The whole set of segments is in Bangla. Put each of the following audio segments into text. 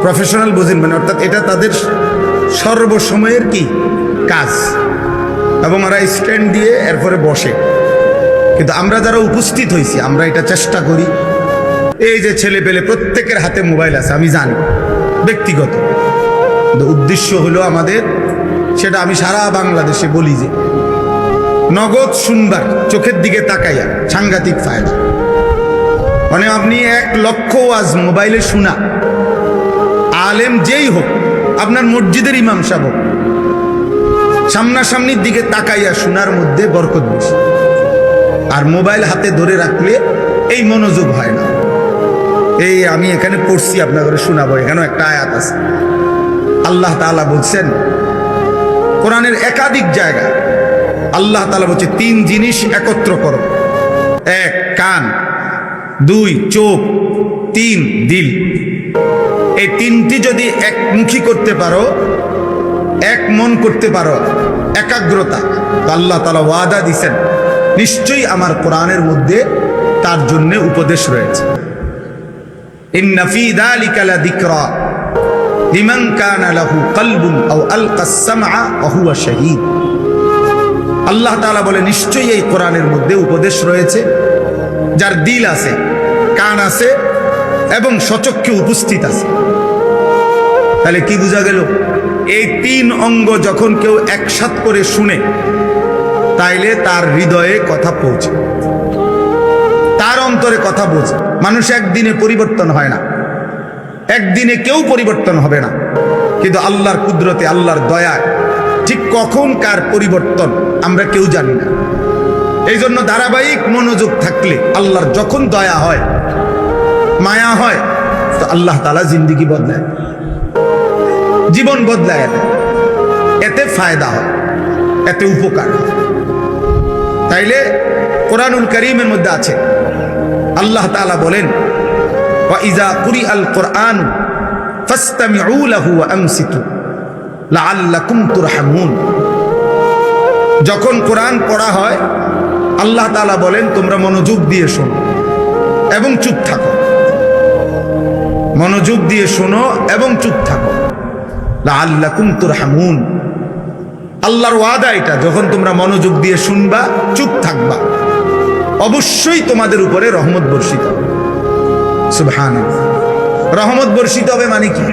প্রফেশনাল বুঝেন মানে, অর্থাৎ এটা তাদের সর্বসময়ের কি কাজ, এবং ওরা স্ট্যান্ড দিয়ে এরপরে বসে। কিন্তু আমরা যারা উপস্থিত হয়েছি আমরা এটা চেষ্টা করি। এই যে ছেলে পেলে প্রত্যেকের হাতে মোবাইল আছে, আমি জানি ব্যক্তিগত, কিন্তু উদ্দেশ্য হলো আমাদের, সেটা আমি সারা বাংলাদেশে বলি যে নগদ শুনবার, চোখের দিকে তাকাইয়া সাংঘাতিক ফায়দা। মানে আপনি 1 লক্ষ ওয়াজ মোবাইলে শোনা, আলেম যেই হোক, আপনার মসজিদের ইমাম সাহেব হোক, সামনাসামনির দিকে তাকাইয়া শোনার মধ্যে বরকত বেশি। আর মোবাইল হাতে ধরে রাখলে এই মনোযোগ হয় না। এই আমি এখানে পড়ছি, আপনাদের শোনাবো, এখানেও একটা আয়াত আছে। আল্লাহ তাআলা বলছেন কোরআনের একাধিক জায়গায়, আল্লাহ তাআলা বলছে 3 জিনিস একত্র করো। 1 কান, 2 চোখ, 3 দিল। এই 3টি যদি একমুখী করতে পারো, এক মন করতে পারো, একাগ্রতা, তো আল্লাহ তাআলা ওয়াদা দিছেন নিশ্চয়ই আমার কোরআনের মধ্যে তার জন্য উপদেশ রয়েছে। ইন্না ফী যালিকা লাযিকরা লিমান কানা লাহু কলবুন আও আলকাস সামআ ওয়া হুয়া শাহীদ। আল্লাহ তাআলা বলে নিশ্চয়ই এই কোরআনের মধ্যে উপদেশ রয়েছে যার দিল আছে, কান আছে এবং সচক্ষে উপস্থিত আছে। তাহলে কি বোঝা গেল? এই 3 অঙ্গ যখন কেউ একসাথ করে শুনে, তাইলে তার হৃদয়ে কথা পৌঁছে, তার অন্তরে কথা বোঝে। মানুষ একদিনে পরিবর্তন হয় না, একদিনে কেউ পরিবর্তন হবে না, কিন্তু আল্লাহর কুদরতে, আল্লাহর দয়ায় ঠিক কখন কার পরিবর্তন আমরা কেউ জানি না। এই জন্য ধারাবাহিক মনোযোগ থাকলে আল্লাহর যখন দয়া হয়, মায়া হয়, তো আল্লাহ তাআলা জিন্দেগি বদলায়, জীবন বদলায়, এতে ফায়দা হয়, এতে উপকার হয়। তাইলে কোরআনুল কারীমের মধ্যে আছে, আল্লাহ তাআলা বলেন ওয়া ইযা কুরিআল কুরআন ফাসতামিউ লাহু ওয়া আনসিতু লাআল্লাকুম তুরহামুন। যখন কোরআন পড়া হয় আল্লাহ তাআলা বলেন তোমরা মনোযোগ দিয়ে শোনো এবং চুপ থাকো, মনোযোগ দিয়ে শোনো এবং চুপ থাকো, লাআল্লাকুম তুরহামুন। আল্লাহর ওয়াদা এটা, যখন তোমরা মনোযোগ দিয়ে শুনবা, চুপ থাকবা, অবশ্যই তোমাদের উপরে রহমত বর্ষিত হবে। সুবহানাল্লাহ। রহমত বর্ষিত হবে মানে কি?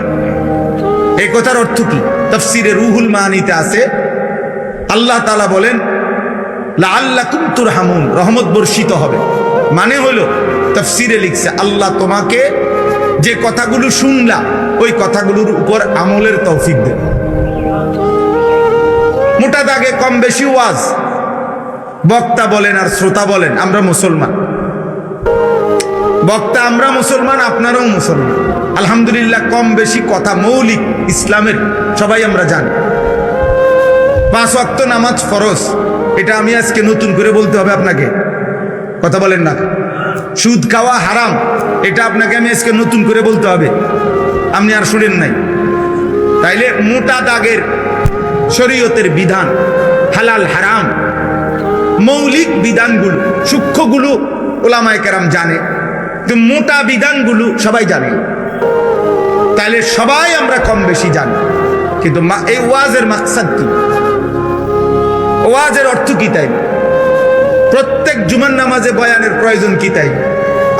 এই কথার অর্থ কি? তাফসীরে রুহুল মানিতে আছে, আল্লাহ তাআলা বলেন লাআল্লাকুম তুরহামুন, রহমত বর্ষিত হবে। মানে হলো, তাফসীরে লিখছে আল্লাহ তোমাকে যে কথাগুলো শুনলা ওই কথাগুলোর উপর আমলের তৌফিক দেবে। মোটা দাগে কম বেশি ওয়াজ, বক্তা বলেন আর শ্রোতা বলেন, আমরা মুসলমান। বক্তা আমরা মুসলমান, আপনারাও মুসলমান, আলহামদুলিল্লাহ। কম বেশি কথা মৌলিক ইসলামের সবাই আমরা জানি। 5 ওয়াক্ত নামাজ ফরজ, এটা আমি আজকে নতুন করে বলতে হবে আপনাকে, কথা বলেন না। সুদ খাওয়া হারাম, এটা আপনাকে আমি আজকে নতুন করে বলতে হবে, আপনি আর শুনেন নাই। তাইলে মোটা দাগের শরীয়তের বিধান, হালাল হারাম, মৌলিক বিধানগুলো, সূক্ষ্মগুলো ওলামায়ে কেরাম জানে, কিন্তু মোটা বিধানগুলো সবাই জানে। তাহলে সবাই আমরা কম বেশি জানি, কিন্তু এই ওয়াজের মাকসাদ কি, ওয়াজের অর্থ কি? তাই প্রত্যেক জুমার নামাজে বয়ানের প্রয়োজন কি? তাই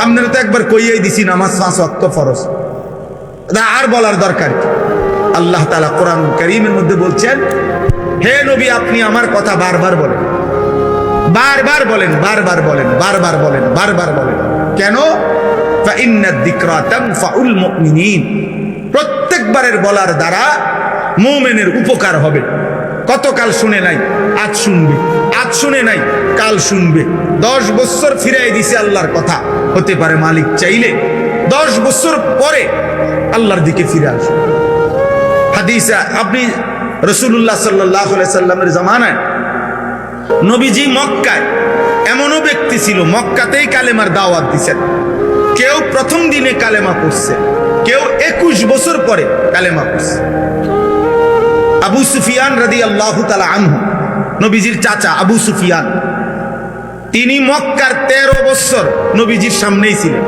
আপনারা তো একবার কইয়াই দিছি নামাজ 5 ওয়াক্ত ফরজ, আর বলার দরকার কি? আল্লাহ তাআলা কোরআন কারীমের মধ্যে বলছেন, হে নবী আপনি আমার কথা বারবার বলেন, বারবার বলেন, বারবার বলেন, বারবার বলেন, বারবার বলেন। কেন? ফাইন্নাদ যিকরা তানফাউল মুমিনিন, প্রত্যেকবারের বলার দ্বারা মুমিনের উপকার হবে। কতকাল শুনে নাই, আজ শুনবে, আজ শুনে নাই, কাল শুনবে। 10 বছর ফিরাই দিছে আল্লাহর কথা, হতে পারে মালিক চাইলে 10 বছর পরে আল্লাহর দিকে ফিরে আসবে। হাদিসে আপনি রাসূলুল্লাহ সাল্লাল্লাহু আলাইহি সাল্লামের জামানায় নবীজি মক্কায়, এমনও ব্যক্তি ছিল মক্কাতেই কালেমার দাওয়াত দিয়েছেন। কেউ প্রথম দিনে কালেমা পড়ছে, কেউ 21 বছর পরে কালেমা পড়ছে। আবু সুফিয়ান রাদিয়াল্লাহু তাআলা আনহু, নবীজির চাচা আবু সুফিয়ান, তিনি মক্কার 13 বছর নবীজির সামনেই ছিলেন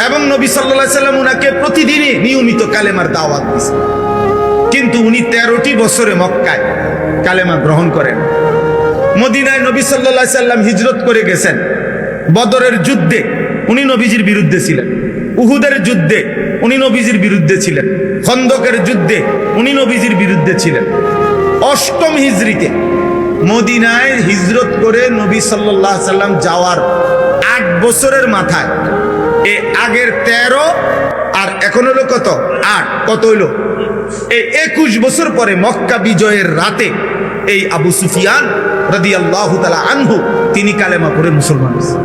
এবং নবী সাল্লাল্লাহু আলাইহি সাল্লাম উনাকে প্রতিদিনই নিয়মিত কালেমার দাওয়াত দিয়েছেন, কিন্তু উনি 13টি বছরে মক্কায় কালেমা গ্রহণ করেন। মদিনায় নবী সাল্লাল্লাহু আলাইহি সাল্লাম হিজরত করে গেছেন। বদরের যুদ্ধে উনি নবীজির বিরুদ্ধে ছিলেন, উহুদের যুদ্ধে উনি নবীজির বিরুদ্ধে ছিলেন, খন্দকের যুদ্ধে উনি নবীজির বিরুদ্ধে ছিলেন। 8ম হিজরিতে মদিনায় হিজরত করে নবী সাল্লাল্লাহু আলাইহি সাল্লাম যাওয়ার 8 বছরের মাথায় এই আগের 13 আর এখন হলো কত 8, কত হইল এই 21 বছর পরে মক্কা বিজয়ের রাতে এই আবু সুফিয়ান রাদিয়াল্লাহু তাআলা আনহু তিনি কালেমা পড়ে মুসলমান হয়েছে।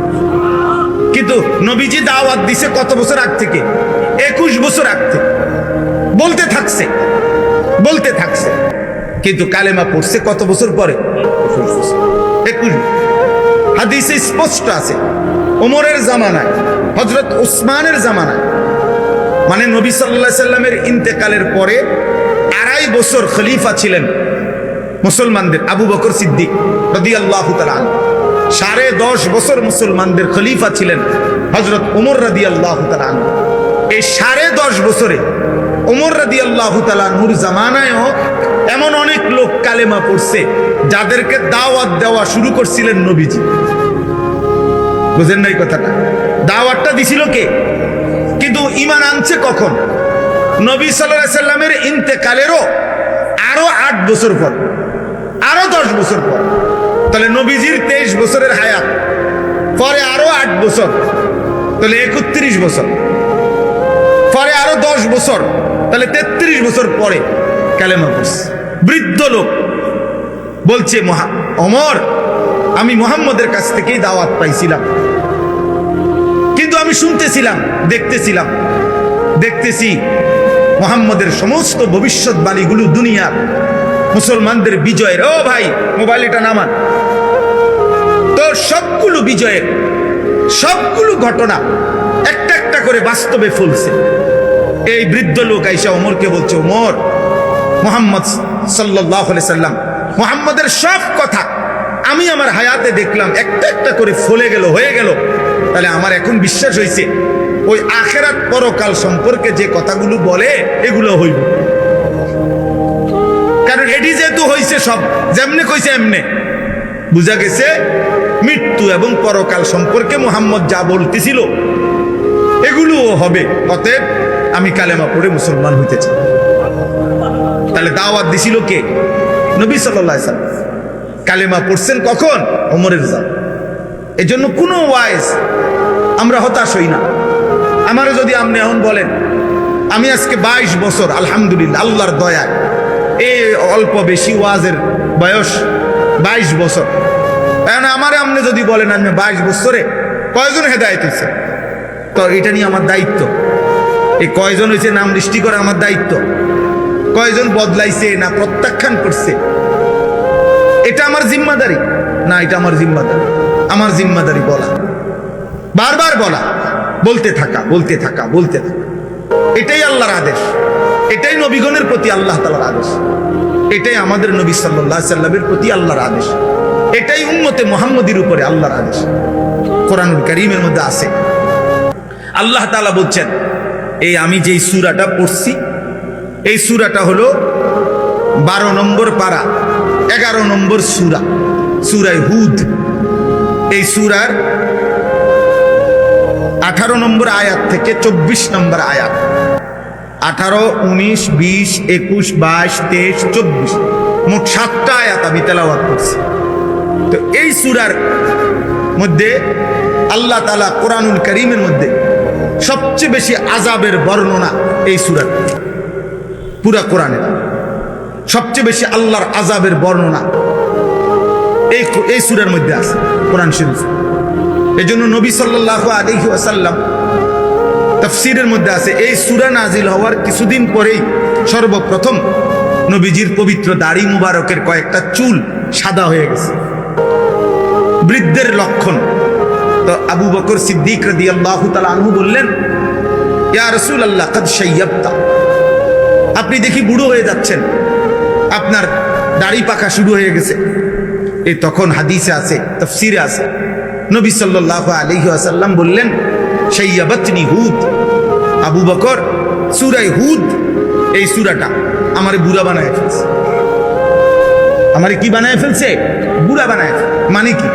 কিন্তু নবীজি দাওয়াত দিছে কত বছর আগ থেকে? 21 বছর আগ থেকে বলতে থাকছে, কিন্তু কালেমা পড়ছে কত বছর পরে? 21। হাদিসে স্পষ্ট আছে ওমরের জামানায়, হযরত উসমানের জামানায়, মানে নবী সাল্লাল্লাহু আলাইহি সাল্লামের ইন্তেকালের পরে 2.5 বছর খলিফা ছিলেন মুসলমানদের আবু বকর সিদ্দিক রাদিয়াল্লাহু তাআলা আনহু। 10.5 বছর মুসলমানদের খলিফা ছিলেন হযরত ওমর রাদিয়াল্লাহু তাআলা আনহু। এই 10.5 বছরে ওমর রাদিয়াল্লাহু তাআলা আনহুর জামানায়ও এমন অনেক লোক কালেমা পড়ছে যাদেরকে দাওয়াত দেওয়া শুরু করছিলেন নবীজি। বুঝেন নাই কথাটা? দাওয়াতটা দিছিল কে? কিন্তু ঈমান আনছে কখন? নবী সাল্লাল্লাহু আলাইহি সাল্লামের ইন্তেকালেরও আরো 8 বছর পর, আরো 10 বছর পর। তাহলে নবীজির 23 বছরের হায়াত, পরে আরো 8 বছর, তাহলে 31 বছর, পরে আরো 10 বছর, তাহলে 33 বছর পরে কালেমা পড়ছে। বৃদ্ধ লোক বলছে ওমর, আমি মুহাম্মদের কাছ থেকেই দাওয়াত পাইছিলাম, কিন্তু আমি শুনতেছিলাম, দেখতেছি মুহাম্মদের সমস্ত ভবিষ্যৎবাণীগুলো দুনিয়ার মুসলমানদের বিজয়ের, ও ভাই মোবাইল এটা নামান, তো সবগুলো বিজয়ের সবগুলো ঘটনা একটা একটা করে বাস্তবে ফলছে। এই বৃদ্ধ লোক আইসা ওমরকে বলছে, ওমর, মুহাম্মদ সাল্লাল্লাহু আলাইহি সাল্লাম মুহাম্মদের সব কথা আমি আমার হায়াতে দেখলাম একটা একটা করে ফলে গেল, হয়ে গেল। তাহলে আমার এখন বিশ্বাস হয়েছে ওই আখিরাত পরকাল সম্পর্কে যে কথাগুলো বলে এগুলো হইব, কারণ এটি যেহেতু হয়েছে সব যেমনে কইছে এমনে বুঝা গেছে মৃত্যু এবং পরকাল সম্পর্কে মুহাম্মদ যা বলতেছিল এগুলোও হবে। অতএব আমি কালেমা পড়ে মুসলমান হইতে চাই। তাহলে দাওয়াত দিছিল কে? নবী সাল্লাল্লাহু আলাইহি সাল্লাম। কালেমা পড়ছেন কখন? ওমরের জামানায়। এই জন্য কোনো ওয়াইজ আমরা হতাশ হই না। আমারও যদি আপনি এখন বলেন আমি আজকে 22 বছর আলহামদুলিল্লাহ আল্লাহর দয়ায়, এই অল্প বেশি ওয়াজের বয়স 22 বছর, এখন আমারে আপনি যদি বলেন আমি 22 বছরে কয়জন হেদায়েত হয়েছে, তো এটা নিয়ে আমার দায়িত্ব। এই কয়জন হয়েছে নাম দৃষ্টি করা আমার দায়িত্ব। কয়জন বদলাইছে না প্রত্যাখ্যান করছে এটা আমার জিম্মাদারি না? এটা আমার জিম্মাদারি। আমার জিম্মাদারি বলা, বারবার বলা, বলতে থাকা। এটাই আল্লাহর আদেশ, এটাই নবীগণের প্রতি আল্লাহ তাআলার আদেশ, এটাই আমাদের নবী সাল্লাল্লাহু আলাইহি সাল্লামের প্রতি আল্লাহর আদেশ, এটাই উম্মতে মুহাম্মদীর উপরে আল্লাহর আদেশ। কোরআনুল কারীমের মধ্যে আছে আল্লাহ তাআলা বলছেন, এই আমি যেই সূরাটা পড়ছি এই সূরাটা হলো 12 নম্বর পারা 11 নম্বর সূরা, সূরা হুদ। এই সূরার 18 নম্বর আয়াত থেকে 24 নম্বর আয়াত, 18, 19, 20, 21, 22, 23, 24, মোট 7টা আয়াত আমি তেলাওয়াত করছি। তো এই সূরার মধ্যে আল্লাহ তাআলা কোরআনুল কারীমের মধ্যে সবচেয়ে বেশি আযাবের বর্ণনা এই সূরার, পুরা কোরআনে সবচেয়ে বেশি আল্লাহর আযাবের বর্ণনা এই সূরার মধ্যে আছে কোরআন শরীফ। এজন্য নবী সাল্লাল্লাহু আলাইহি ওয়াসাল্লাম তাফসীরের মধ্যে আছে এই সূরা নাজিল হওয়ার কিছুদিন পরেই সর্বপ্রথম নবীজির পবিত্র দাড়ি মুবারকের কয়েকটা চুল সাদা হয়ে গেছে, বৃদ্ধের লক্ষণ। তো আবু বকর সিদ্দিক রাদিয়াল্লাহু তাআলা আনহু বললেন, ইয়া রাসূলুল্লাহ কদ শাইয়াবতা, আপনি দেখি বুড়ো হয়ে যাচ্ছেন, আপনার দাড়ি পাকা শুরু হয়ে গেছে। এই তখন হাদিসে আছে, তাফসীরে আছে, নবী সাল্লাল্লাহু আলাইহি ওয়াসাল্লাম বললেন, শাইয়াবাতনি হুদ, আবু বকর সূরা হুদ এই সূরাটা আমারে বুড়া বানায় ফেলছে। আমারে কি বানায় ফেলছে? বুড়া বানায়। মানে কি?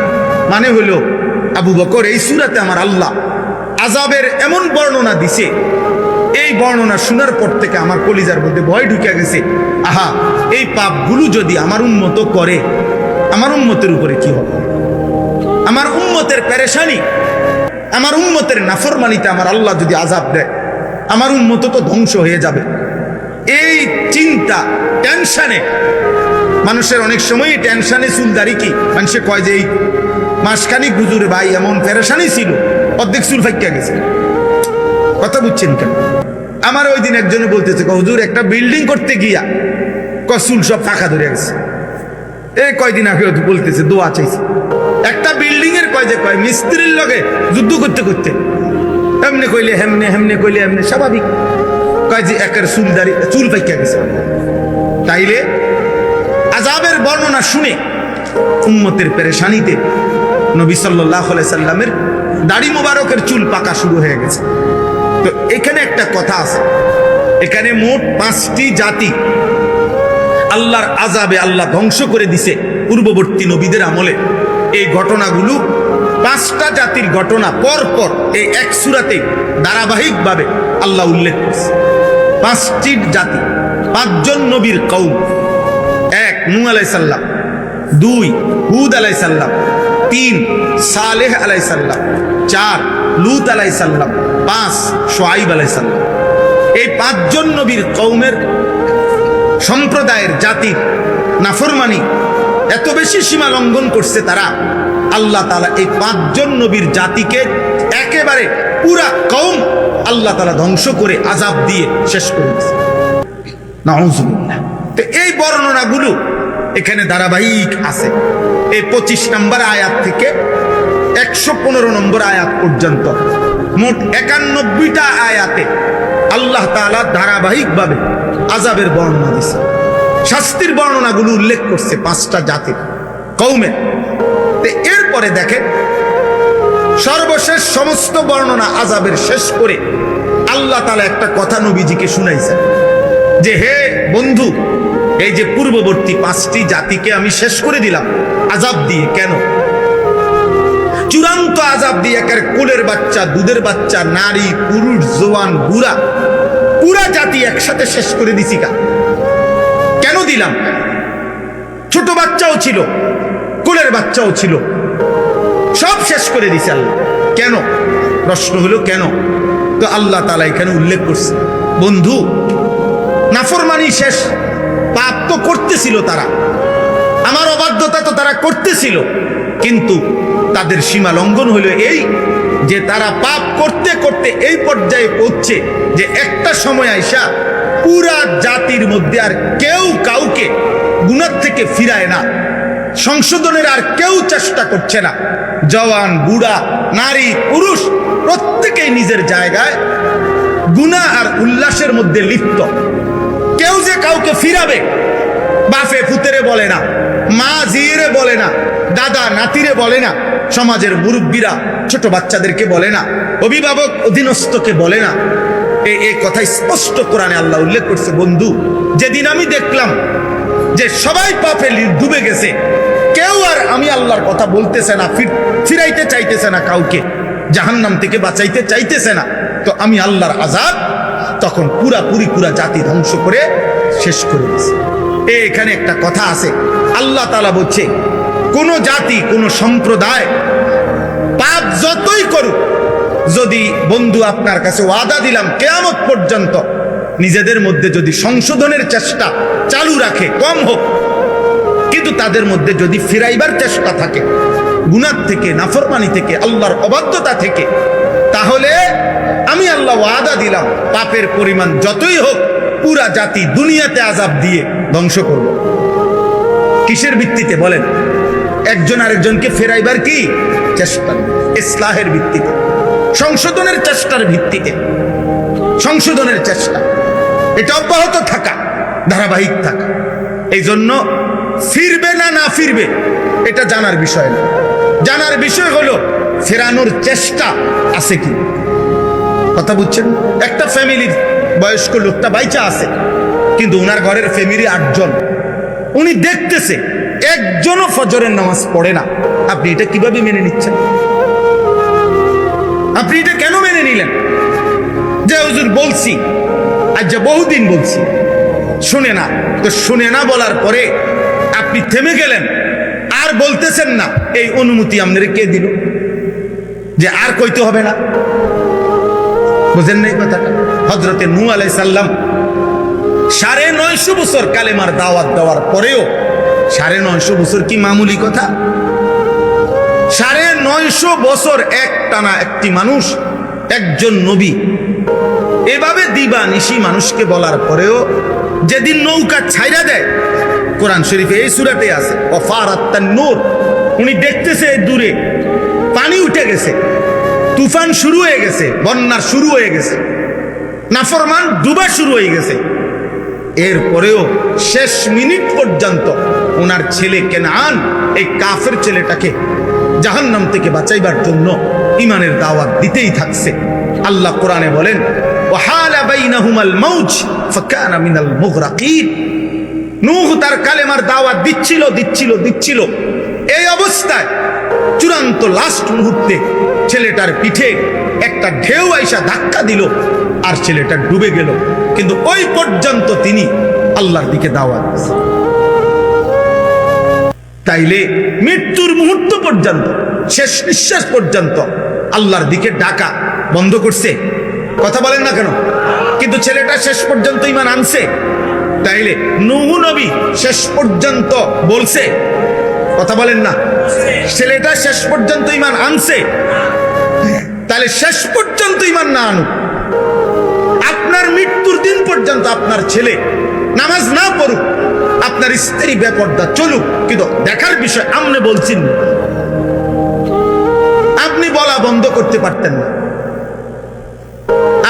মানে হলো আবু বকর এই সূরাতে আমার আল্লাহ আযাবের এমন বর্ণনা দিছে, এই বর্ণনা শোনার পর থেকে আমার কলিজার মধ্যে ভয় ঢুকে গেছে। আহা, এই পাপগুলো যদি আমার উম্মত করে, আমার উম্মতের উপরে কি হবে? আমার উম্মতের পেরেশানি, আমার উম্মতের নাফরমানিতে আমার আল্লাহ যদি আযাব দেয়, আমার উম্মত তো ধ্বংস হয়ে যাবে। এই চিন্তা, টেনশনে, মানুষের অনেক সময় টেনশনে চুলদারি কি মানুষে কয় যে এই মাসখানিক হুজুর ভাই এমন পেরেশানি ছিল, অর্ধেক চুল ফাইকা গেছে। কথা বুঝছেন কেন? আমার ওই দিন একজনে বলতেছে, হুজুর একটা বিল্ডিং করতে গিয়া চুল সব ফাঁকা ধরে গেছে। এই কয়দিন আগে বলতেছে দোয়া চাইছে, একটা বিল্ডিং এর কয় মিস্ত্রির লগে যুদ্ধ করতে করতে এমনি কইলে হেমনে, হেমনে কইলে এমনি, স্বাভাবিক কয় যে একের চুল পাইকা গেছে। তাইলে আযাবের বর্ণনা শুনে উম্মতের পেরেশানিতে নবী সাল্লাল্লাহু আলাইহি সাল্লামের দাড়ি মোবারকের চুল পাকা শুরু হয়ে গেছে। তো এখানে একটা কথা আছে, এখানে মোট 5টি জাতি আল্লাহর আযাবে আল্লাহ ধ্বংস করে দিছে পূর্ববর্তী নবীদের আমলে। এই ঘটনাগুলো 5টা জাতির ঘটনা পরপর এই এক সূরাতে ধারাবাহিকভাবে আল্লাহ উল্লেখ করেছে। 5টি জাতি, 5 জন নবীর কওম। 1 নূহ আলাইহিস সালাম, 2 হুদ আলাইহিস সালাম, 3 সালেহ আলাইহিস সালাম, 4 লূত আলাইহিস সালাম, 5 শুআয়ব আলাইহিস সালাম। এই 5 জন নবীর কওমের সম্প্রদায়ের জাতির নাফরমানি এত বেশি সীমা লঙ্ঘন করছে তারা, আল্লাহ তাআলা এই 5 জন নবীর জাতিকে একেবারে পুরা কওম আল্লাহ তাআলা ধ্বংস করে আযাব দিয়ে শেষ করে দিয়েছে। নাউযুবিল্লাহ। তো এই বর্ণনাগুলো এখানে ধারাবাহিক আছে। এই 25 নম্বর আয়াত থেকে 115 নম্বর আয়াত পর্যন্ত মোট 91টা আয়াতে আল্লাহ তাআলা ধারাবাহিকভাবে আযাবের বর্ণনা দিয়েছে। শাস্তির বর্ণনাগুলো উল্লেখ করছে 5টা জাতির কওমের। এরপরে দেখেন সর্বশেষ সমস্ত বর্ণনা আযাবের শেষ করে আল্লাহ তাআলা একটা কথা নবীজিকে শুনাইছেন যে, হে বন্ধু, এই যে পূর্ববর্তী 5টি জাতিকে আমি শেষ করে দিলাম আযাব দিয়ে। কেন? চূড়ান্ত আযাব দিয়ে, একের কোলের বাচ্চা, দুধের বাচ্চা, নারী, পুরুষ, জওয়ান, বুড়া, পুরা জাতি একসাথে শেষ করে দিছি। কেন দিলাম? ছোট বাচ্চাও ছিল, কোলের বাচ্চাও ছিল, সব শেষ করে দিছে আল্লাহ। কেন? প্রশ্ন হলো কেন? তো আল্লাহ তাআলা এখানে উল্লেখ করছে, বন্ধু, নাফরমানি শেষ, পাপ তো করতেছিল তারা, আমার অবাধ্যতা তো তারা করতেছিল, কিন্তু তাদের সীমা লঙ্ঘন হলো এই যে তারা পাপ করতে করতে এই পর্যায়ে পৌঁছে যে একটা সময় আইসা পুরা জাতির মধ্যে আর কেউ কাউকে গুনাহ থেকে ফিরায় না, সংশোধনের আর কেউ চেষ্টা করছে না। জওয়ান, বুড়া, নারী, পুরুষ প্রত্যেকেই নিজের জায়গায় গুনাহ আর উল্লাসের মধ্যে লিপ্ত। কেউ যে কাউকে ফিরাবে, বাপে পুতেরে বলে না, মা জিরে বলে না, দাদা নাতিরে বলে না, সমাজের মুরব্বীরা ছোট বাচ্চাদেরকে বলে না, অভিভাবক অধীনস্থকে বলে না। এই কথা স্পষ্ট কোরআনে আল্লাহ উল্লেখ করছে। বন্ধু, যেদিন আমি দেখলাম যে সবাই পাপে ডুবে গেছে, কেউ আর আমি আল্লাহর কথা বলতেছে না, ফিরাইতে চাইতেছে না, কাউকে জাহান্নাম থেকে বাঁচাইতে চাইতেছে না, তো আমি আল্লাহর আযাব তখন পুরা জাতি ধ্বংস করে শেষ করে দিয়েছে। এখানে একটা কথা আছে, আল্লাহ তাআলা বলছে, কোন জাতি, কোন সম্প্রদায় পাপ যতই করুক, যদি বন্ধু আপনার কাছে ওয়াদা দিলাম কিয়ামত পর্যন্ত নিজেদের মধ্যে যদি সংশোধনের চেষ্টা চালু রাখে, কম হোক, কিন্তু তাদের মধ্যে যদি ফিরাইবার চেষ্টা থাকে গুনাহ থেকে, নাফরমানি থেকে, আল্লাহর অবাধ্যতা থেকে, তাহলে আমি আল্লাহ ওয়াদা দিলাম পাপের পরিমাণ যতই হোক পুরা জাতি দুনিয়াতে আযাব দিয়ে ধ্বংস করব। কিসের ভিত্তিতে বলেন? একজন আরেকজনকে ফেরাইবার কি চেষ্টা, ইসলাহের ভিত্তিতে, সংশোধনের চেষ্টার ভিত্তিতে, সংশোধনের চেষ্টা, এটা অব্যাহত থাকা, ধারাবাহিক থাকা। এই জন্য ফিরবে না না ফিরবে এটা জানার বিষয় না, জানার বিষয় হলো ফেরানোর চেষ্টা আছে কি। কথা বুঝছেন? একটা ফ্যামিলির বয়স্ক লোকটা বাইচা আছে, কিন্তু উনার ঘরের ফ্যামিলি 8 জন। উনি দেখতেছে একজনও ফজরের নামাজ পড়ে না। আপনি এটা কিভাবে মেনে নিচ্ছেন? আপনি এটা কেন মেনে নিলেন? যে হুজুর বলছি, আজ যে বহুদিন বলছি, শুনে না। তো শুনে না বলার পরে আপনি থেমে গেলেন, আর বলতেছেন না। এই অনুমতি আপনাদের কে দিল যে আর কইতে হবে না? বুঝেন নাই কথাটা? হযরতে নূহ আলাইহিস সালাম 950 বছর কালেমার দাওয়াত দেওয়ার পরেও, 950 বছর কি মামুলি কথা? 950 বছর একটানা একটি মানুষ, একজন নবী এভাবে দিবা নিশি মানুষকে বলার পরেও যেদিন নৌকা ছাইরা দেয়, কোরআন শরীফে এই সূরাতে আছে ওয়াফারাত নূর, উনি দেখতেছে দূরে পানি উঠে গেছে, তুফান শুরু হয়ে গেছে, বন্যা শুরু হয়ে গেছে, নাফরমান ডুবা শুরু হয়ে গেছে। এরপরেও শেষ মিনিট পর্যন্ত ওনার ছেলে কেনান, এই কাফের ছেলেটাকে জাহান্নাম থেকে বাঁচাইবার জন্য ইমানের দাওয়াত দিতেই থাকছে। আল্লাহ কোরআনে বলেন ওয়াহালা বাইনাহুমাল মাউজ ফাকানা মিনাল মুগরাকিন। নূহ তার কালেমার দাওয়াত দিচ্ছিল। এই অবস্থায় চূড়ান্ত লাস্ট মুহূর্তে ছেলেটার পিঠে একটা ঢেউ আইসা ধাক্কা দিল, আর ছেলেটা ডুবে গেল। কিন্তু ওই পর্যন্ত তিনি আল্লাহর দিকে দাওয়াত দিয়েছেন। তাইলে মৃত্যুর মুহূর্ত পর্যন্ত, শেষ নিঃশ্বাস পর্যন্ত আল্লাহর দিকে ডাকা বন্ধ করছে? কথা বলেন না কেন? কিন্তু ছেলেটা শেষ পর্যন্ত ঈমান আনছে। তাইলে নূহ নবী শেষ পর্যন্ত বলছে? কথা বলেন না? ছেলেটা শেষ পর্যন্ত ঈমান আনছে। তাহলে শেষ পর্যন্ত ঈমান না আনুক, আপনার মৃত্যুর দিন পর্যন্ত আপনার ছেলে নামাজ না পড়ুক, আপনার স্ত্রী বেপরদা চলুক, কিন্তু দেখার বিষয় আপনি বলছেন না। আপনি বলা বন্ধ করতে পারতেন না।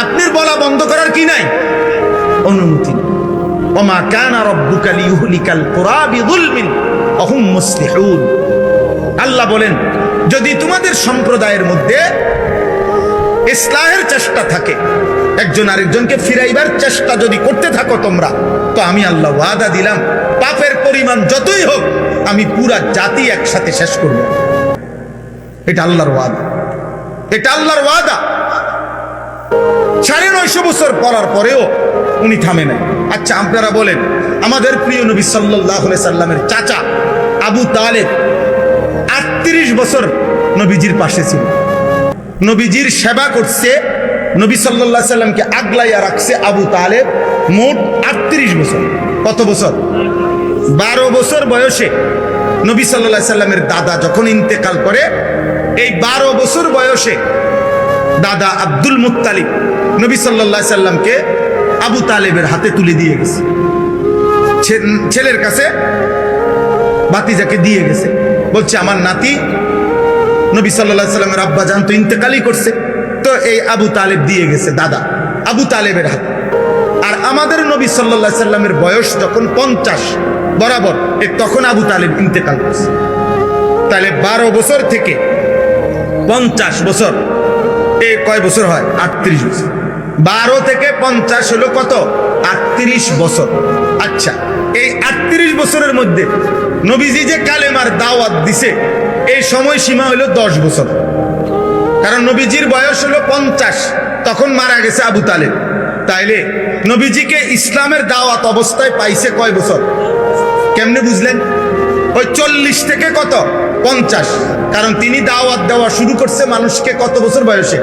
আপনার বলা বন্ধ করার কি নাই? অনুমতি। ওমা কানা রাব্বুকা লিইহলিকাল কুরা বিযুলমিন ওয়া হুম মুসলিহুন। আল্লাহ বলেন, যদি তোমাদের সম্প্রদায়ের মধ্যে ইসলাহের চেষ্টা থাকে, একজন আরেকজনকে ফিরাইবার চেষ্টা যদি করতে থাকো তোমরা, তো আমি আল্লাহ ওয়াদা দিলাম পাপের পরিমাণ যতই হোক আমি পুরা জাতি একসাথে শেষ করব। এটা আল্লাহর ওয়াদা, এটা আল্লাহর ওয়াদা। 950 বছর পড়ার পরেও উনি থামে নাই। আচ্ছা আপনারা বলেন, আমাদের প্রিয় নবী সাল্লাল্লাহু আলাইহি সাল্লামের চাচা আবু তালেব 38 বছর নবীজির পাশে ছিল, নবীজির সেবা করছে, নবী সাল্লাল্লাহু আলাইহি সাল্লামকে আগলাইয়া রাখছে আবু তালেব মোট 38 বছর। কত বছর? 12 বছর বয়সে নবী সাল্লাল্লাহু আলাইহি সাল্লামের দাদা যখন ইন্তেকাল করে, এই 12 বছর বয়সে দাদা আব্দুল মুত্তালিব নবী সাল্লাল্লাহু আলাইহি সাল্লামকে আবু তালেবের হাতে তুলে দিয়ে গেছে, ছেলের কাছে ভাতিজাকে দিয়ে গেছে, বলছে আমার নাতি নবী সাল্লাল্লাহু আলাইহি সাল্লামের আব্বা জান তো ইন্তেকালই করছে, তো এই আবু তালেব দিয়ে গেছে দাদা আবু তালেবের হাতে। আর আমাদের নবী সাল্লাল্লাহু আলাইহি সাল্লামের বয়স যখন 50 বরাবর, তখন আবু তালেব ইন্তেকাল করছে। তাহলে 12 বছর থেকে 50 বছর, এই কয় বছর হয়? 38 বছর। 12 থেকে 50 হলো কত? 38 বছর। আচ্ছা, এই 38 বছরের মধ্যে নবীজি যে কালেমার দাওয়াত দিছে, এই সময়সীমা হলো 10 বছর। কারণ নবীজির বয়স হলো 50, তখন মারা গেছে আবু তালেব। তাইলে নবীজিকে ইসলামের দাওয়াত অবস্থায় পাইছে কয় বছর? কেমনে বুঝলেন? ওই 40 থেকে কত? 50। কারণ তিনি দাওয়াত দেওয়া শুরু করছে মানুষকে কত বছর বয়সে?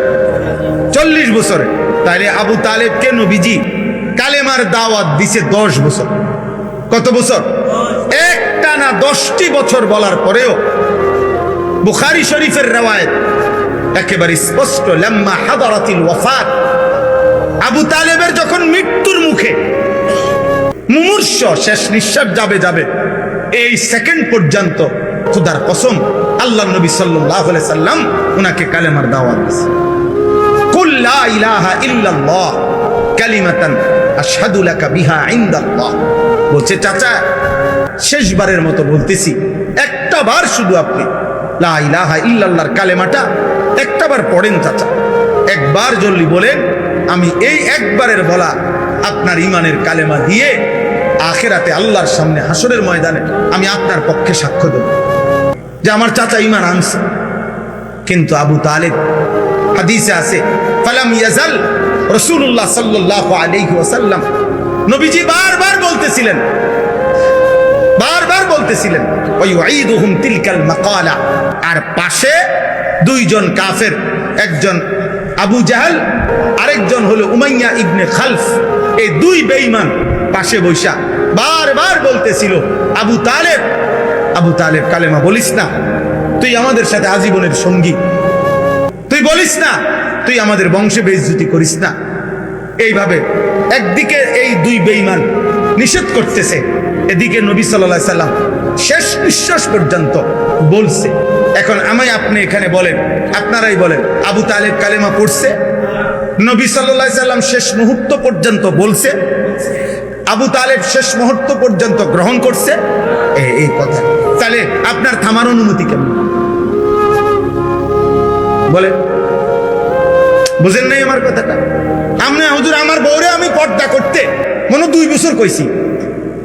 40 বছরে। তাইলে আবু তালেবকে নবীজি কালেমার দাওয়াত দিছে 10 বছর। কত বছর? একটানা 10টি বছর বলার পরেও বুখারী শরীফের রওয়ায়াত একেবারে স্পষ্ট, লাম্মা হাদারাতিল ওয়াফাত, আবু তালেবের যখন মৃত্যুর মুখে মুমূর্ষ, শেষ নিঃশ্বাস যাবে, এই সেকেন্ড পর্যন্ত খোদার কসম আল্লাহ নবী সাল্লাল্লাহু আলাইহি সাল্লাম উনাকে কালেমার দাওয়াত দিয়েছে। কুল লা ইলাহা ইল্লাল্লাহ কালিমাতান আশহাদু লাকা বিহা ইনদাল্লাহ। বলছে চাচা, শেষবারের মতো বলতেছি, একটা বার শুধু আপনি লা ইলাহা ইল্লাল্লাহর কালেমাটা একটাবার পড়েন চাচা, একবার জলদি বলেন, আমি এই একবারের বলা আপনার ইমানের কালেমা দিয়ে আখেরাতে আল্লাহর সামনে হাসরের ময়দানে আমি আপনার পক্ষে সাক্ষ্য দেব যে আমার চাচা ইমান আনছে। কিন্তু আবু তালেব, হাদিসে আছে, ফালাম ইয়াজাল রাসূলুল্লাহ সাল্লাল্লাহু আলাইহি ওয়াসাল্লাম, নবীজি বারবার বলতেছিলেন ওয়ায়ুঈদুহুম তিলকাল মাকালা। আর পাশে দুইজন কাফের, একজন আবু জাহল, আরেকজন হলো উমাইয়া ইবনে খালফ, এই দুই বেঈমান পাশে বৈশা বারবার বলতেছিল, আবু তালেব কালেমা বলিস না, তুই আমাদের সাথে আজীবনের সঙ্গী, তুই বলিস না, তুই আমাদের বংশে বেইজ্জতি করিস না। এইভাবে একদিকে এই দুই বেঈমান নিষেধ করতেছে, এদিকে নবী সাল্লাল্লাহু আলাইহি সাল্লাম শেষ নিঃশ্বাস পর্যন্ত বলছে। এখন আপনি এখানে বলেন, আপনারাই বলেন, আবু তালেব কালেমা পড়ছে? নবী সাল্লাল্লাহু আলাইহি সাল্লাম শেষ মুহূর্ত পর্যন্ত বলছে? আবু তালেব শেষ মুহূর্ত পর্যন্ত গ্রহণ করছে? এই কথা। তাহলে আপনার থামার অনুমতি কেমন? বলেন, বুঝেন নাই আমার কথাটা? আপনি হুজুর আমার বউরে আমি পর্দা করতে মনে 2 বছর কইছি,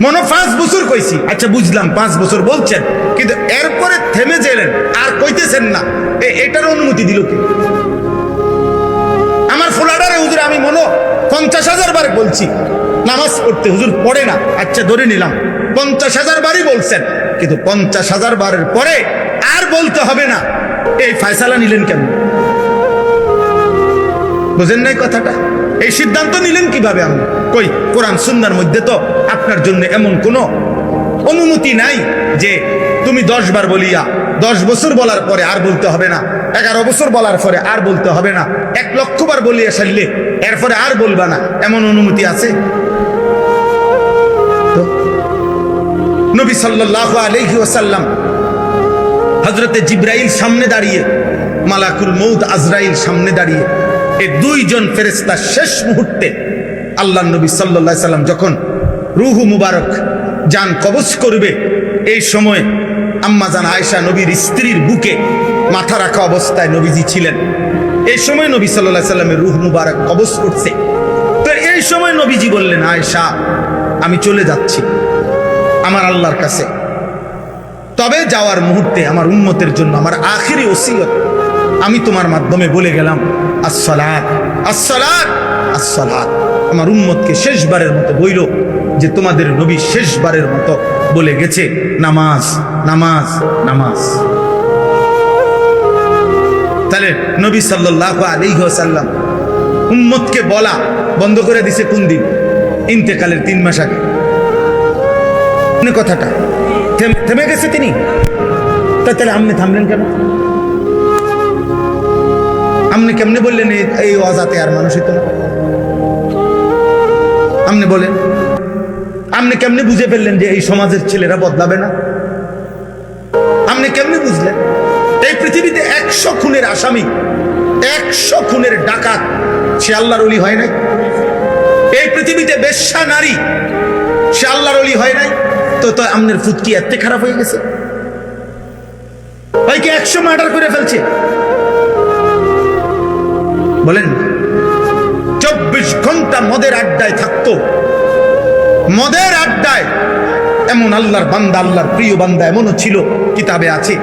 মনে 5 বছর কইছি। আচ্ছা বুঝলাম 5 বছর বলছেন, কিন্তু এরপরে থেমে গেলেন আর কইতেছেন না, এটার অনুমতি দিল কি? আমার ফোলাডারে হুজুর আমি মনে 50,000 বার বলছি নামাজ পড়তে, হুজুর পড়ে না। আচ্ছা ধরে নিলাম 50,000 বারই বলছেন, কিন্তু 50,000 বারের পরে আর বলতে হবে না, এই ফয়সালা নিলেন কেন? বুঝেন নাই কথাটা? এই সিদ্ধান্ত নিলেন কিভাবে? আমি কই কোরআন সুন্নাহর মধ্যে তো আপনার জন্য এমন কোনো অনুমতি নাই যে তুমি 10 বার বলিয়া 10 বছর বলার পরে আর বলতে হবে না, 11 বছর বলার পরে আর বলতে হবে না, 1 লক্ষ বার বলিয়া সারলে এরপরে আর বলবা না, এমন অনুমতি আছে? তো নবী সাল্লাল্লাহু আলাইহি ওয়াসাল্লাম হযরতে জিবরাইল সামনে দাঁড়িয়ে, মালাকুল মউত আজরাইল সামনে দাঁড়িয়ে, এই দুইজন ফেরেশতা শেষ মুহূর্তে আল্লাহর নবী সাল্লাল্লাহু আলাইহি সাল্লাম যখন রূহ মুবারক জান কবজ করবে, এই সময় আম্মা জান আয়েশা নবীর স্ত্রীর বুকে মাথা রাখা অবস্থায় নবীজি ছিলেন। এই সময় নবী সাল্লাল্লাহু আলাইহি সাল্লামের রূহ মুবারক কবজ করছে। তো এই সময় নবীজি বললেন, আয়েশা আমি চলে যাচ্ছি আমার আল্লাহর কাছে, তবে যাওয়ার মুহূর্তে আমার উম্মতের জন্য আমার আখিরি ওসিয়ত আমি তোমার মাধ্যমে বলে গেলাম, আসসালাত আসসালাত আসসালাত। আমার উম্মতকে শেষবারের মতো বইল যে তোমাদের নবী শেষবারের মতো বলে গেছে, নামাজ নামাজ নামাজ। তাহলে নবী সাল্লাল্লাহু আলাইহি ওয়াসাল্লাম উম্মতকে বলা বন্ধ করে দিছে কোন দিন? ইন্তেকালের 3 মাস আগে। কথাটা থেমে গেছে তিনি, তাহলে আপনি থামলেন কেন? আপনি কেমনে বললেন এই অজাতে আর মানুষ হইতো না? আপনি বলেন, আপনি কেমনে বুঝে ফেললেন যে এই সমাজের ছেলেরা বদলাবে না? আপনি কেমনে বুঝলেন? এই পৃথিবীতে 100 খুনের আসামি, 100 খুনের ডাকাত, সে আল্লাহর ওলি হয় নাই? এই পৃথিবীতে বেশ্যা নারী, সে আল্লাহর ওলি হয় নাই? তো আপনার ফুটকি এত খারাপ হয়ে গেছে? ভাই কি 100 মার্ডার করে ফেলছে? বলেন, 24 ঘন্টা মদের আড্ডায় থাকতো, মদের আড্ডায় এমন আল্লাহর বান্দা, আল্লাহর প্রিয় বান্দা এমনও ছিল, কিতাবে আছে,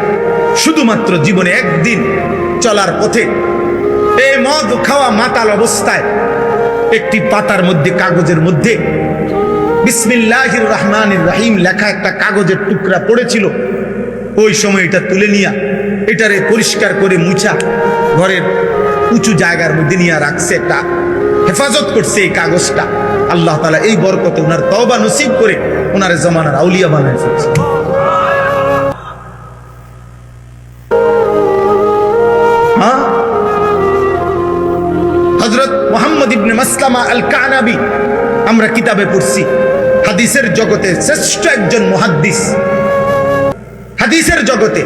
শুধুমাত্র জীবনে একদিন চলার পথে এই মদ খাওয়া মাতাল অবস্থায় একটি পাতার মধ্যে, কাগজের মধ্যে বিসমিল্লাহির রহমানির রহিম লেখা একটা কাগজের টুকরা পড়েছিল। ওই সময় এটা তুলে নিয়া এটারে পরিষ্কার করে মুছা ঘরের উঁচু জায়গার মধ্যে নিয়ে রাখছে, একটা হেফাজত করছে এই কাগজটা। আল্লাহ তাআলা এই বরকতে ওনার তওবা নসিব করে ওনার জামানার আউলিয়া বানায় ফেলছে। হযরত মুহাম্মদ ইবনে মাসলামা আল কানাবি আমরা কিতাবে পড়ছি, হাদিসের জগতে শ্রেষ্ঠ একজন মুহাদ্দিস, হাদিসের জগতে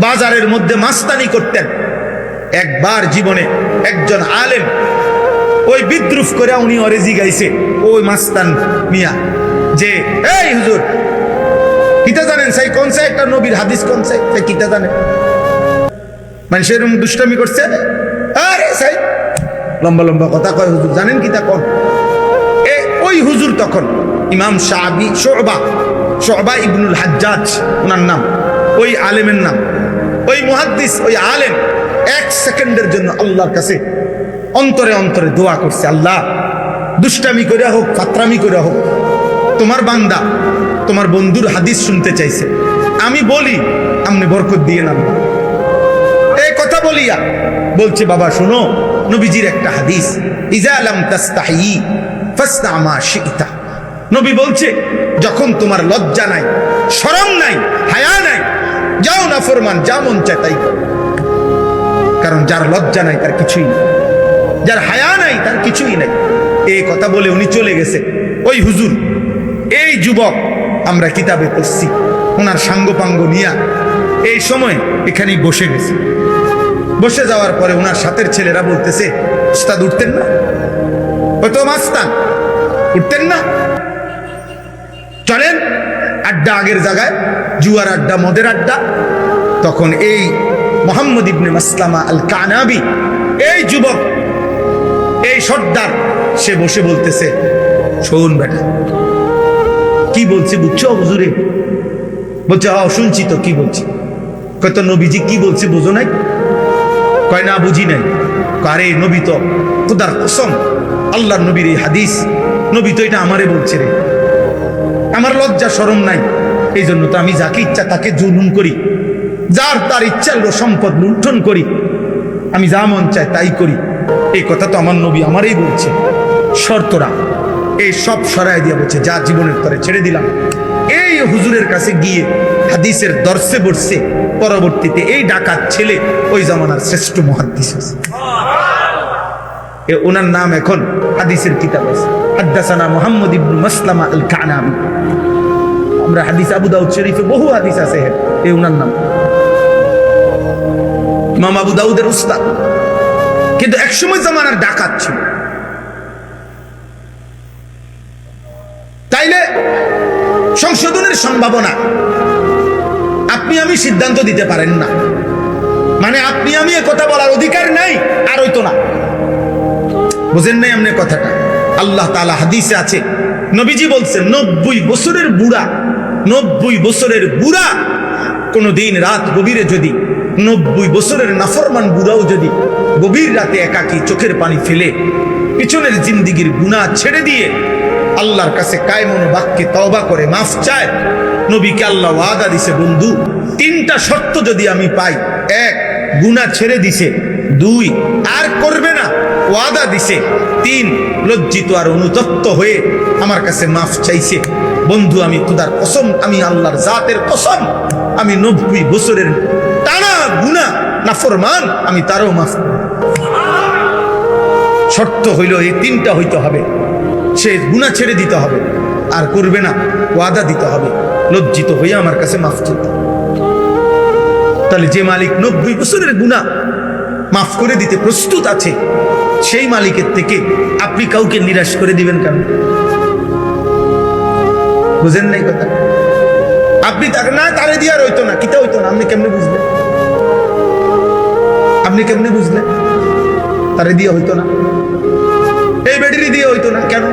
বাজারের মধ্যে মাস্তানি করতেন। একবার জীবনে একজন আলেম ওই বিদ্রুপ করে উনি অরেজি গাইছে, ওই মাস্তান মিয়া, যে এই হুজুর কিতা জানেন সেই কোন সে একটা নবীর হাদিস কোন সে কিতা জানেন? মানুষের দুষ্টামি করছে, আরে সাই লম্বা লম্বা কথা কয় হুজুর, জানেন কি তা কোন? ওই হুজুর তখন ইমাম শুবা ইবনুল হাজ্জাজ ওনার নাম, ওই আলেমের নাম, ওই মুহাদ্দিস, ওই আলেম 1 সেকেন্ডের জন্য আল্লাহর কাছে অন্তরে অন্তরে দোয়া করছে, আল্লাহ দুষ্টামি করে হোক, ফাতরামি করে হোক, তোমার বান্দা তোমার বন্ধুর হাদিস শুনতে চাইছে, আমি বলি আপনি বরকত দিয়ে না। এই কথা বলিয়া বলছে, বাবা শোনো, নবীজির একটা হাদিস, ইজা লাম তাস্তাহি ফাসনা মা শিতা। নবী বলছে, যখন তোমার লজ্জা নাই, শরম নাই, হায়া নাই, যাও না ফরমান, যা মন চায় তাই করো। কারণ যার লজ্জা নাই তার কিছুই নেই, যার হায়া নাই তার কিছুই নাই। এই কথা বলে উনি চলে গেছে। ওই হুজুর, এই যুবক আমরা কিতাবে পড়ছি, ওনার সাঙ্গপাঙ্গ নিয়া এই সময় এখানেই বসে গেছে। বসে যাওয়ার পরে ওনার সাথের ছেলেরা বলতেছে, উস্তাদ উঠতেন না? হয়তো মাস্তান উঠতেন না, চলেন আড্ডা আগের জায়গায়, জুয়ার আড্ডা, মদের আড্ডা। তখন এই মুহাম্মদ ইবনে মাসলামা আল কানাবি, এই যুবক, এই সর্দার, সে বসে বলতেছে, শোন বেটা, কি বলছি বুঝছো হুজুরে? বলছে, হ্যাঁ শুনছি তো, কি বলছি? কয় তো নবীজি কি বলছে বুঝো নাই? কয় না বুঝি নাই। আরে নবী তো খোদার কসম, আল্লাহর নবীর এই হাদিস, নবী তো এটা আমারে বলছে রে, আমার লজ্জা শরম নাই, এই জন্য তো আমি যাকে ইচ্ছা তাকে জুলুম করি, যার তার ইচ্ছা সম্পদ লুণ্ঠন করি, আমি যা মন চায় তাই করি। এই কথা তো আমার নবী আমারই বলছে। শর্তরা এই সব সরাই দিয়ে বলছে, যা জীবনের তরে ছেড়ে দিলাম। এই হুজুরের কাছে গিয়ে হাদিসের দর্শে বসছে। পরবর্তীতে এই ডাকাত ছেলে ওই জামানার শ্রেষ্ঠ মুহাদ্দিস হয়েছে। ওনার নাম এখন হাদিসের কিতাব আছে, হাদ্দাসানা মুহাম্মদ ইবনে মাসলামা আল কানাবি। আমরা হাদিস আবু দাউদ শরীফে বহু হাদিস আছে, এই ওনার নাম ইমাম আবু দাউদের উস্তাদ। কিন্তু একসময় জামানার ডাকাত ছিল। তাইলে সংশোধনের সম্ভাবনা, আপনি আমি সিদ্ধান্ত দিতে পারেন না, মানে আপনি আমি এ কথা বলার অধিকার নাই, আর হইতো না। বুঝেন নাই আপনি কথাটা? আল্লাহ তাআলা হাদিসে আছে, নবীজি বলছেন, 90 বছরের বুড়া, 90 বছরের বুড়া কোনদিন রাত গভীরে যদি, 90 বছরের নাফরমান বুড়াও যদি গভীর রাতে একাকী চোখের পানি ফেলে পিছনের জিন্দিগির গুনাহ ছেড়ে দিয়ে আল্লাহর কাছে কায়মন বাক্যে তওবা করে মাফ চায়, নবীকে আল্লাহ ওয়াদা দিছে, বন্ধু 3টা শর্ত যদি আমি পাই, 1 গুনাহ ছেড়ে দিছে, 2 আর করবে না ওয়াদা দিছে, 3 লজ্জিত আর অনুতপ্ত হয়ে আমার কাছে মাফ চাইছে। বন্ধু আমি খোদার কসম, আমি আল্লাহর জাতের কসম, আমি 90 বছরের টানা গুনাহ নাফরমান, আমি তারও মাফ করব। শর্ত হইল এই 3টা হইতে হবে, সে গুনাহ ছেড়ে দিতে হবে, আর করবে না, ওয়াদা দিতে হবে, লজ্জিত হয়ে আমার কাছে মাফ চাইতে। তাহলে যে মালিক 90 বছরের গুনাহ মাফ করে দিতে প্রস্তুত আছে, সেই মালিকের থেকে আপনি কাউকে নিরাশ করে দিবেন কেন? বুঝেন নাই কথা? আপনি তাকে না, তারে দিয়ে আর হইতো না, কিতা হইতো না, আপনি কেমনে বুঝলেন? আপনি কেমনে বুঝলেন তারে দিয়ে হইতো না? এই ব্যাটারি দিয়ে হইতো না কেন?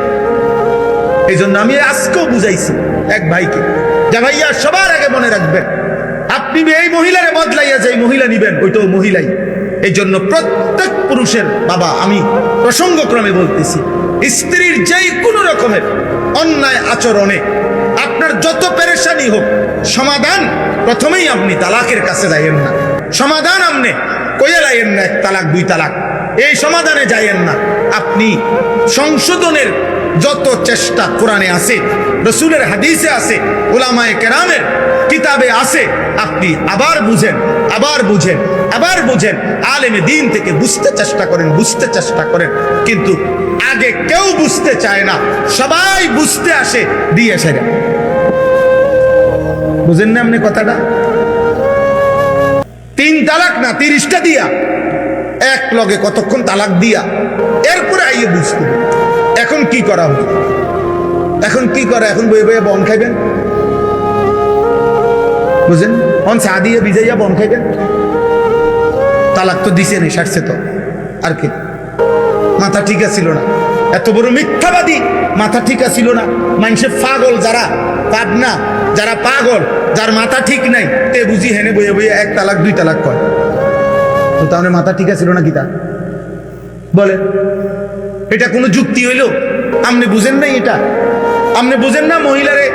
এই জন্য আমি আজকেও বুঝাইছি এক ভাইকে, যে ভাইয়া সবার আগে মনে রাখবেন, আপনি এই মহিলারে বদলাইয়া যে মহিলা নিবেন, ওইটাও মহিলাই। এই জন্য প্রত্যেক পুরুষের বাবা, আমি প্রসঙ্গক্রমে বলতেছি, স্ত্রীর যেই কোনো রকমের অন্যায় আচরণে আপনার যত পেরেশানি হোক, সমাধান প্রথমেই আপনি তালাকের কাছে যাইয়েন না, সমাধান আপনি কইয়া যাইয়েন না 1 তালাক 2 তালাক, এই সমাধানে যাইয়েন না। আপনি সংশোধনের যত চেষ্টা কোরআনে আছে, রসুলের হাদিসে আছে, উলামায়ে কেরামের কিতাবে আছে, আপনি আবার বুঝেন, আবার বুঝেন, আবার বুঝেন, আলেমে দিন থেকে বুঝতে চেষ্টা করেন, বুঝতে চেষ্টা করেন। কিন্তু আগে কেউ বুঝতে চায় না, সবাই বুঝতে আসে দিয়ে সেরা। বুঝেন না আপনি কথাটা? 3 তালাক না, 30টা দিয়া, এক লগে কতক্ষণ তালাক দিয়া, এরপরে আইয়ে বুঝতে। এখন কি করা হবে? এখন কি করা? এখন বই বইয়ে বন খাইবেন, বুঝেন? অন চা দিয়ে ভিজাইয়া বন খাইবেন। তালাক তো দিছে নি, সারছে তো, আর কি মাথা ঠিক ছিল না। এত বড় মিথ্যাবাদী, মাথা ঠিক ছিল না। মানুষের পাগল যারা, পাবনা যারা পাগল, যার মাথা ঠিক নাই, তে বুঝি হেনে বইয়ে বইয়ে 1 তালাক 2 তালাক কয়। তো তাহলে মাথা ঠিক ছিল না কি তা বলে? এটা কোনো যুক্তি হইল? আপনি বুঝেন নাই এটা? আপনি বুঝেন না মহিলারে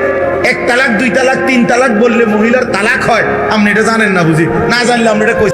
1 তালাক 2 তালাক 3 তালাক বললে মহিলার তালাক হয়? আপনি এটা জানেন না বুঝি? না জানলে আপনি এটা কই